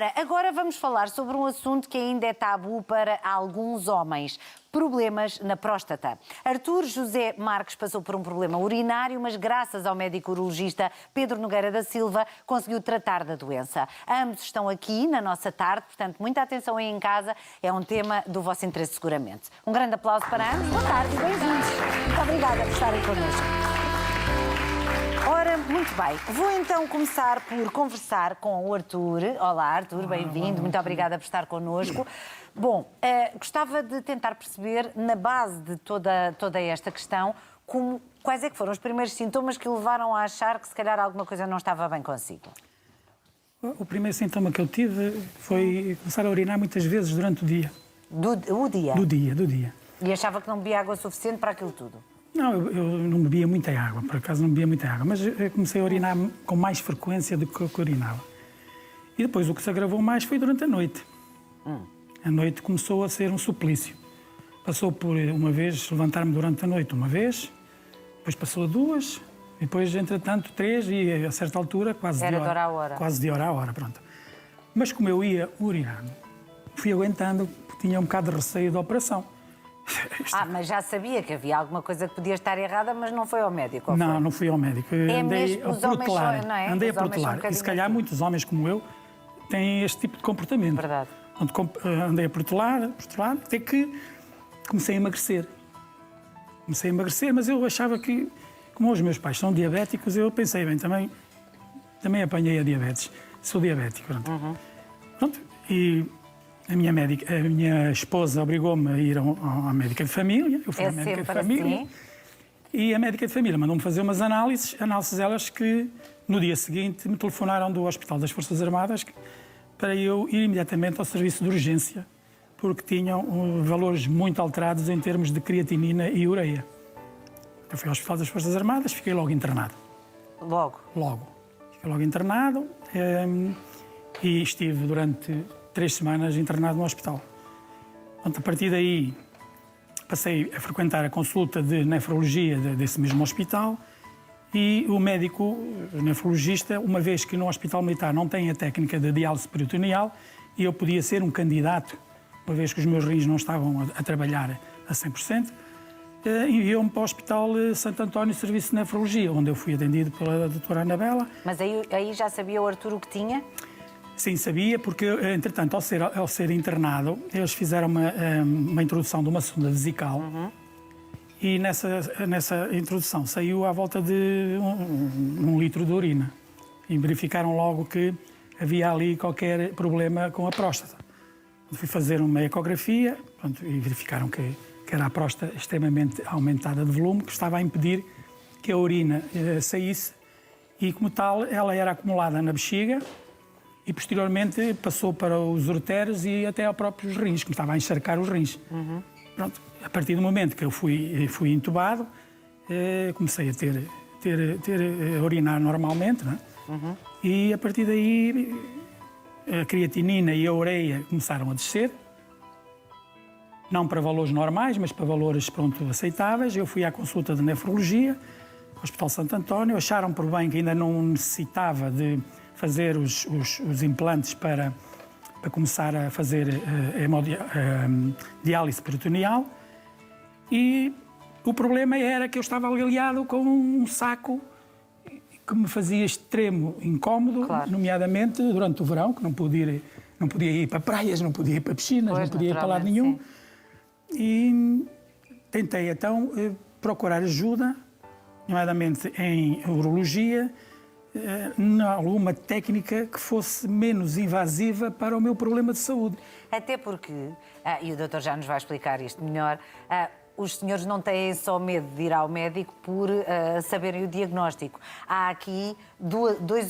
Ora, agora vamos falar sobre um assunto que ainda é tabu para alguns homens. Problemas na próstata. Artur José Marques passou por um problema urinário, mas graças ao médico urologista Pedro Nogueira da Silva conseguiu tratar da doença. Ambos estão aqui na nossa tarde, portanto, muita atenção aí em casa, é um tema do vosso interesse seguramente. Um grande aplauso para ambos, boa tarde e bem-vindos. Muito obrigada por estarem connosco. Ora, muito bem. Vou então começar por conversar com o Artur. Olá, Artur, bem-vindo. Muito obrigada por estar connosco. Bom, gostava de tentar perceber, na base de toda esta questão, quais é que foram os primeiros sintomas que o levaram a achar que se calhar alguma coisa não estava bem consigo? O primeiro sintoma que eu tive foi começar a urinar muitas vezes durante o dia. Do dia? Do dia. E achava que não bebia água suficiente para aquilo tudo? Não, eu não bebia muita água, por acaso não bebia muita água, mas eu comecei a urinar com mais frequência do que eu urinava. E depois o que se agravou mais foi durante a noite. A noite começou a ser um suplício. Passou por uma vez levantar-me durante a noite, uma vez, depois passou a duas, depois, entretanto, três e a certa altura quase de hora a hora. Quase de hora a hora, pronto. Mas como eu ia urinando, fui aguentando, porque tinha um bocado de receio da operação. Mas já sabia que havia alguma coisa que podia estar errada, mas não foi ao médico? Não, não fui ao médico. Andei a protelar. Andei a protelar. E se calhar muitos homens como eu têm este tipo de comportamento. Verdade. Andei a protelar, até que comecei a emagrecer. Mas eu achava que, como os meus pais são diabéticos, eu pensei, bem, também apanhei a diabetes. Sou diabético, pronto. Pronto, e a minha esposa obrigou-me a ir à médica de família. Eu fui à médica de família. Assim? E a médica de família mandou-me fazer umas análises elas que no dia seguinte me telefonaram do Hospital das Forças Armadas para eu ir imediatamente ao serviço de urgência, porque tinham valores muito alterados em termos de creatinina e ureia. Eu fui ao Hospital das Forças Armadas, fiquei logo internado. Logo? Logo. Fiquei logo internado e estive durante 3 semanas internado no hospital. Portanto, a partir daí passei a frequentar a consulta de nefrologia desse mesmo hospital e o médico nefrologista, uma vez que no Hospital Militar não tem a técnica de diálise peritoneal e eu podia ser um candidato, uma vez que os meus rins não estavam a trabalhar a 100%, enviou-me para o Hospital Santo António Serviço de Nefrologia, onde eu fui atendido pela doutora Anabela. Mas aí já sabia o Artur o que tinha? Sim, sabia, porque, entretanto, ao ser internado, eles fizeram uma introdução de uma sonda vesical e nessa introdução saiu à volta de um litro de urina e verificaram logo que havia ali qualquer problema com a próstata. Fui fazer uma ecografia e verificaram que era a próstata extremamente aumentada de volume, que estava a impedir que a urina saísse e, como tal, ela era acumulada na bexiga e posteriormente passou para os ureteres e até aos próprios rins, que me estava a encharcar os rins. Pronto, a partir do momento que eu fui entubado, comecei a urinar normalmente, não é? E a partir daí a creatinina e a ureia começaram a descer, não para valores normais, mas para valores aceitáveis. Eu fui à consulta de nefrologia, no Hospital Santo António, acharam por bem que ainda não necessitava de fazer os implantes para começar a fazer diálise peritoneal e o problema era que eu estava aliado com um saco que me fazia extremo incómodo, claro. Nomeadamente durante o verão, que não podia ir para praias, não podia ir para piscinas, não podia ir para lado nenhum. Sim. E tentei então procurar ajuda, nomeadamente em urologia, alguma técnica que fosse menos invasiva para o meu problema de saúde. Até porque, e o doutor já nos vai explicar isto melhor, os senhores não têm só medo de ir ao médico por saberem o diagnóstico. Há aqui duas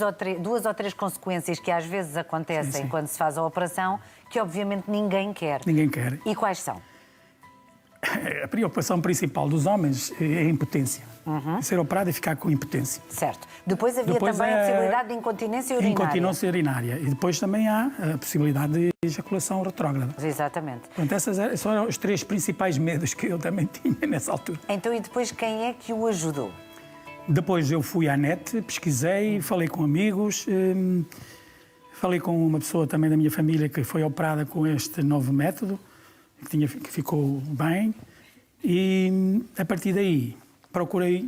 ou três consequências que às vezes acontecem sim. Quando se faz a operação, que obviamente ninguém quer. Ninguém quer. E quais são? A preocupação principal dos homens é a impotência. Ser operado e ficar com impotência. Certo. Depois havia também a possibilidade de incontinência urinária. Incontinência urinária. E depois também há a possibilidade de ejaculação retrógrada. Exatamente. Portanto, esses são os 3 principais medos que eu também tinha nessa altura. Então, e depois quem é que o ajudou? Depois eu fui à net, pesquisei, falei com amigos, Falei com uma pessoa também da minha família que foi operada com este novo método, que ficou bem. E, a partir daí, procurei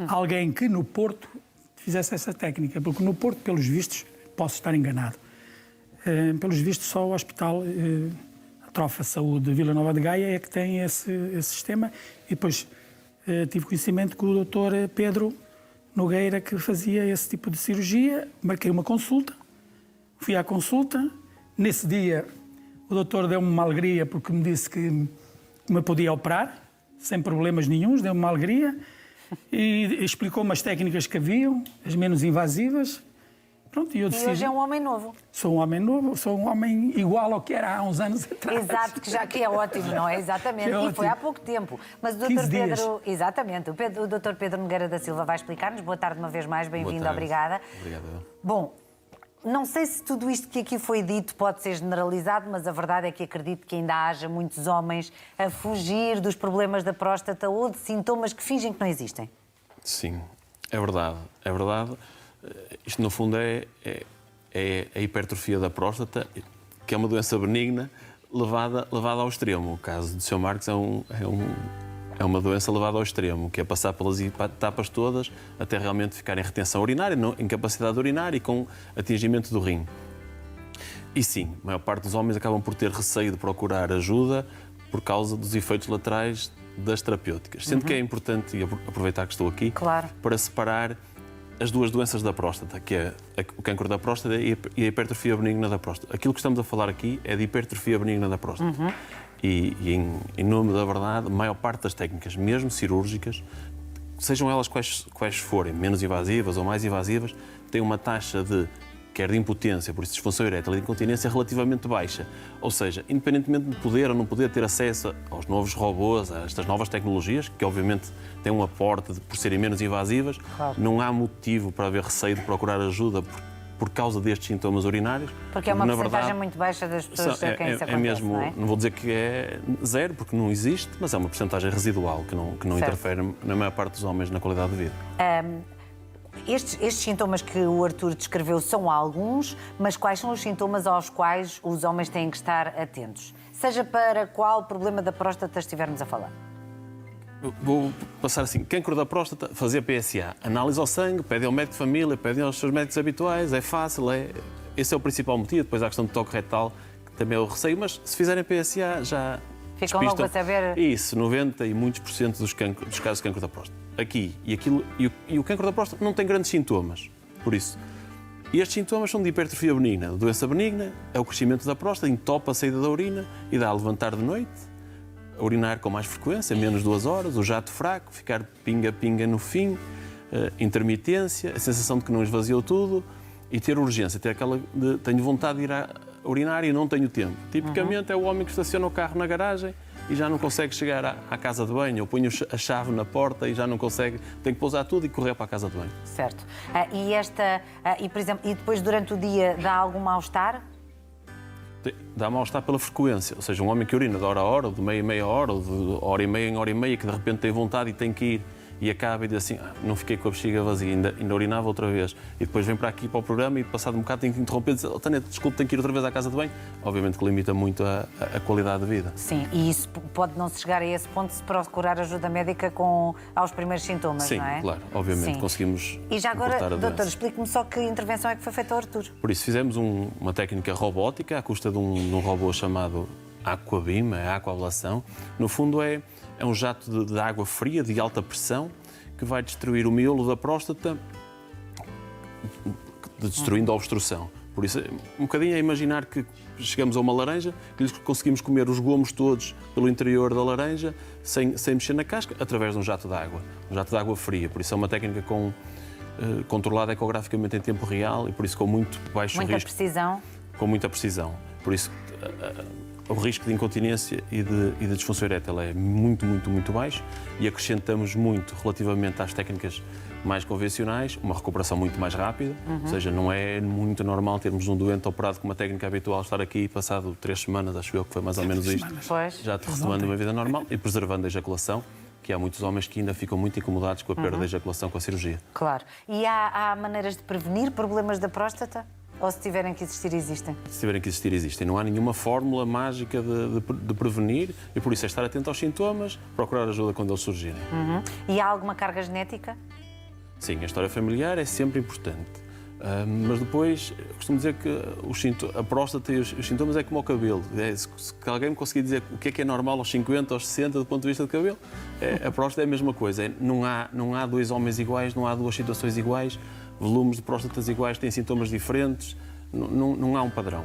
alguém que no Porto fizesse essa técnica, porque no Porto, pelos vistos, posso estar enganado, pelos vistos só o Hospital Trofa Saúde de Vila Nova de Gaia é que tem esse sistema. E depois tive conhecimento com o Dr. Pedro Nogueira, que fazia esse tipo de cirurgia. Marquei uma consulta, fui à consulta. Nesse dia, o doutor deu-me uma alegria porque me disse que me podia operar, sem problemas nenhuns, deu-me uma alegria. E explicou-me as técnicas que haviam, as menos invasivas. Pronto, e eu decidi. E hoje é um homem novo. Sou um homem novo, sou um homem igual ao que era há uns anos atrás. Exato, que é ótimo, não é? Exatamente. E foi há pouco tempo. Mas o Dr. Pedro. Exatamente. O Dr. Pedro Nogueira da Silva vai explicar-nos. Boa tarde uma vez mais, bem-vindo, obrigada. Obrigado. Bom, não sei se tudo isto que aqui foi dito pode ser generalizado, mas a verdade é que acredito que ainda haja muitos homens a fugir dos problemas da próstata ou de sintomas que fingem que não existem. Sim, é verdade. É verdade. Isto, no fundo, é a hipertrofia da próstata, que é uma doença benigna levada ao extremo. O caso do Sr. Marcos é uma doença levada ao extremo, que é passar pelas etapas todas até realmente ficar em retenção urinária, incapacidade urinária e com atingimento do rim. E sim, a maior parte dos homens acabam por ter receio de procurar ajuda por causa dos efeitos laterais das terapêuticas. Sendo que é importante, e aproveitar que estou aqui, claro, para separar as duas doenças da próstata, que é o cancro da próstata e a hipertrofia benigna da próstata. Aquilo que estamos a falar aqui é de hipertrofia benigna da próstata. E em nome da verdade, a maior parte das técnicas, mesmo cirúrgicas, sejam elas quais forem, menos invasivas ou mais invasivas, têm uma taxa quer de impotência, por isso disfunção erétil e de incontinência, relativamente baixa. Ou seja, independentemente de poder ou não poder ter acesso aos novos robôs, a estas novas tecnologias, que obviamente têm um aporte por serem menos invasivas, claro, não há motivo para haver receio de procurar ajuda por causa destes sintomas urinários. Porque é uma porcentagem muito baixa das pessoas a quem isso acontece, mesmo, não é? Não vou dizer que é zero, porque não existe, mas é uma porcentagem residual que não interfere na maior parte dos homens na qualidade de vida. Estes sintomas que o Artur descreveu são alguns, mas quais são os sintomas aos quais os homens têm que estar atentos? Seja para qual problema da próstata estivermos a falar. Vou passar assim, cancro da próstata, fazer PSA. Análise ao sangue, pedem ao médico de família, pedem aos seus médicos habituais, é fácil, esse é o principal motivo. Depois há a questão do toque retal, que também é o receio, mas se fizerem PSA já ficam logo a saber. Isso, 90% e muitos por cento dos casos de cancro da próstata. Aqui e o cancro da próstata não tem grandes sintomas, por isso. E estes sintomas são de hipertrofia benigna. A doença benigna é o crescimento da próstata, entopa a saída da urina e dá a levantar de noite, a urinar com mais frequência, menos 2 horas, o jato fraco, ficar pinga-pinga no fim, intermitência, a sensação de que não esvaziou tudo e ter urgência, ter aquela de tenho vontade de ir a urinar e não tenho tempo. Tipicamente é o homem que estaciona o carro na garagem e já não consegue chegar à casa de banho, ou põe a chave na porta e já não consegue, tem que pousar tudo e correr para a casa de banho. Certo. Por exemplo, e depois durante o dia dá algum mal-estar? Dá mal-estar pela frequência, ou seja, um homem que urina de hora a hora, ou de meia em meia hora, ou de hora em meia, que de repente tem vontade e tem que ir e acaba e diz assim, não fiquei com a bexiga vazia, ainda urinava outra vez. E depois vem para aqui para o programa e passado um bocado tem que interromper e dizer, Tânia, desculpe, tenho que ir outra vez à casa de banho. Obviamente que limita muito a qualidade de vida. Sim, e isso pode não se chegar a esse ponto se procurar ajuda médica aos primeiros sintomas, sim, não é? Sim, claro, obviamente, sim, conseguimos. E já agora, doutor, explique-me só que intervenção é que foi feita ao Artur. Por isso fizemos uma técnica robótica à custa de um robô chamado Aquabim, a aquablação. No fundo é um jato de água fria, de alta pressão, que vai destruir o miolo da próstata, destruindo a obstrução. Por isso, um bocadinho é imaginar que chegamos a uma laranja, que conseguimos comer os gomos todos pelo interior da laranja, sem mexer na casca, através de um jato de água. Um jato de água fria. Por isso é uma técnica controlada ecograficamente em tempo real e por isso com muito baixo risco. Muita precisão. Com muita precisão. Por isso, o risco de incontinência e de disfunção erétil é muito, muito, muito baixo e acrescentamos muito relativamente às técnicas mais convencionais, uma recuperação muito mais rápida, ou seja, não é muito normal termos um doente operado com uma técnica habitual, estar aqui passado 3 semanas, acho eu que foi mais ou menos isto, já retomando uma vida normal e preservando a ejaculação, que há muitos homens que ainda ficam muito incomodados com a perda da ejaculação com a cirurgia. Claro. E há maneiras de prevenir problemas da próstata? Ou se tiverem que existir, existem? Se tiverem que existir, existem. Não há nenhuma fórmula mágica de prevenir e por isso é estar atento aos sintomas, procurar ajuda quando eles surgirem. E há alguma carga genética? Sim, a história familiar é sempre importante. Mas depois, eu costumo dizer que a próstata e os sintomas é como o cabelo. Se alguém me conseguir dizer o que é normal aos 50, aos 60, do ponto de vista do cabelo, a próstata é a mesma coisa. Não há dois homens iguais, não há duas situações iguais, volumes de próstatas iguais, têm sintomas diferentes. Não há um padrão.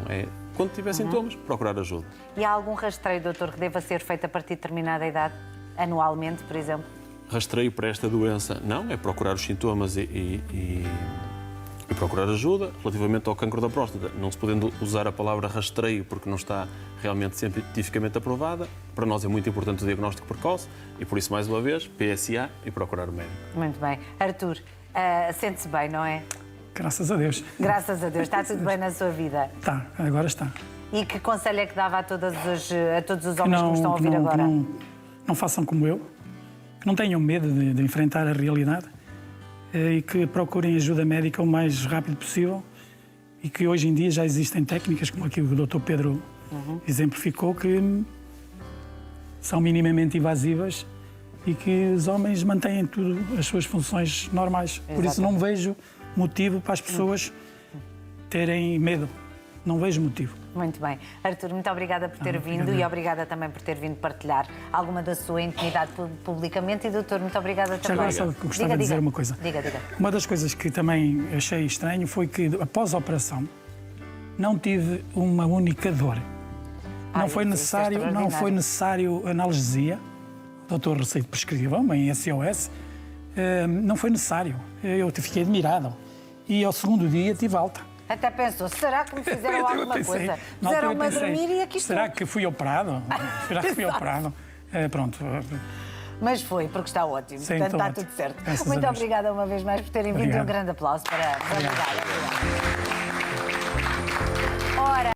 Quando tiver sintomas, procurar ajuda. E há algum rastreio, doutor, que deva ser feito a partir de determinada idade? Anualmente, por exemplo? Rastreio para esta doença? Não, é procurar os sintomas e procurar ajuda. Relativamente ao cancro da próstata, não se podendo usar a palavra rastreio porque não está realmente cientificamente aprovada. Para nós é muito importante o diagnóstico precoce e, por isso, mais uma vez, PSA e procurar o médico. Muito bem. Artur, sente-se bem, não é? Graças a Deus. Graças a Deus. Está tudo bem na sua vida? Está, agora está. E que conselho é que dava a todos os homens que nos estão a ouvir agora? Não façam como eu, que não tenham medo de enfrentar a realidade e que procurem ajuda médica o mais rápido possível e que hoje em dia já existem técnicas, como aqui o Dr. Pedro exemplificou, que são minimamente invasivas e que os homens mantêm tudo as suas funções normais. Por isso não vejo motivo para as pessoas terem medo. Não vejo motivo. Muito bem. Artur, muito obrigada por ter vindo e obrigada também por ter vindo partilhar alguma da sua intimidade publicamente. E, doutor, muito obrigada também. Agora só gostava de dizer uma coisa. Diga. Uma das coisas que também achei estranho foi que, após a operação, não tive uma única dor. Não foi necessário analgesia. O doutor Receito prescreveu, em SOS. Não foi necessário. Eu fiquei admirado. E ao segundo dia tive alta. Até pensou, será que me fizeram alguma coisa? Fizeram-me a dormir e aqui estou. Será que fui operado? Será que fui operado? Pronto. Mas foi, porque está ótimo. Sim, portanto, está ótimo. tudo certo. Graças Muito a Deus. obrigada uma vez mais por terem vindo e um grande aplauso para... Obrigada. Ora...